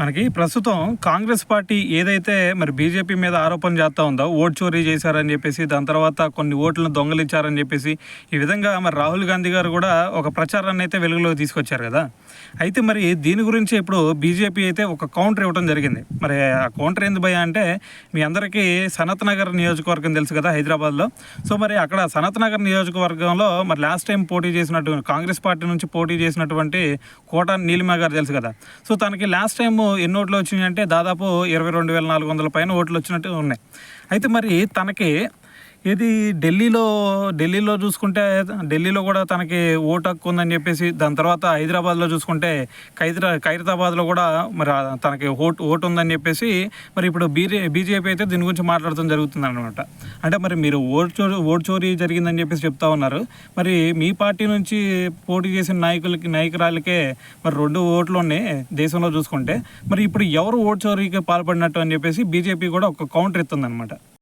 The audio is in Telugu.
మనకి ప్రస్తుతం కాంగ్రెస్ పార్టీ ఏదైతే మరి బీజేపీ మీద ఆరోపణ చేస్తూ ఉందో ఓటు చోరీ చేశారని చెప్పేసి, దాని తర్వాత కొన్ని ఓట్లను దొంగలించారని చెప్పేసి, ఈ విధంగా మరి రాహుల్ గాంధీ గారు కూడా ఒక ప్రచారాన్ని అయితే వెలుగులోకి తీసుకొచ్చారు కదా. అయితే మరి దీని గురించి ఇప్పుడు బీజేపీ అయితే ఒక కౌంటర్ ఇవ్వడం జరిగింది. మరి ఆ కౌంటర్ ఏంది భయ అంటే, మీ అందరికీ సనత్ నగర్ నియోజకవర్గం తెలుసు కదా హైదరాబాద్లో. సో మరి అక్కడ సనత్ నగర్ నియోజకవర్గంలో మరి లాస్ట్ టైం పోటీ చేసినట్టు కాంగ్రెస్ పార్టీ నుంచి పోటీ చేసినటువంటి కోట నీలిమ గారు తెలుసు కదా. సో తనకి లాస్ట్ టైం ఎన్ని ఓట్లు వచ్చినాయి అంటే దాదాపు 22,400 పైన ఓట్లు వచ్చినట్టు ఉన్నాయి. అయితే మరి తనకి ఇది ఢిల్లీలో చూసుకుంటే ఢిల్లీలో కూడా తనకి ఓటు హక్కు ఉందని చెప్పేసి, దాని తర్వాత హైదరాబాద్లో చూసుకుంటే ఖైరతాబాద్లో కూడా మరి తనకి ఓటు ఉందని చెప్పేసి, మరి ఇప్పుడు బీజేపీ అయితే దీని గురించి మాట్లాడటం జరుగుతుంది అనమాట. అంటే మరి మీరు ఓటు చోరీ జరిగిందని చెప్పేసి చెప్తా ఉన్నారు. మరి మీ పార్టీ నుంచి పోటీ చేసిన నాయకురాలకే మరి 2 ఓట్లు ఉన్నాయి దేశంలో చూసుకుంటే. మరి ఇప్పుడు ఎవరు ఓటు చోరీకి పాల్పడినట్టు అని చెప్పేసి బీజేపీ కూడా ఒక కౌంటర్ ఇస్తుంది అనమాట.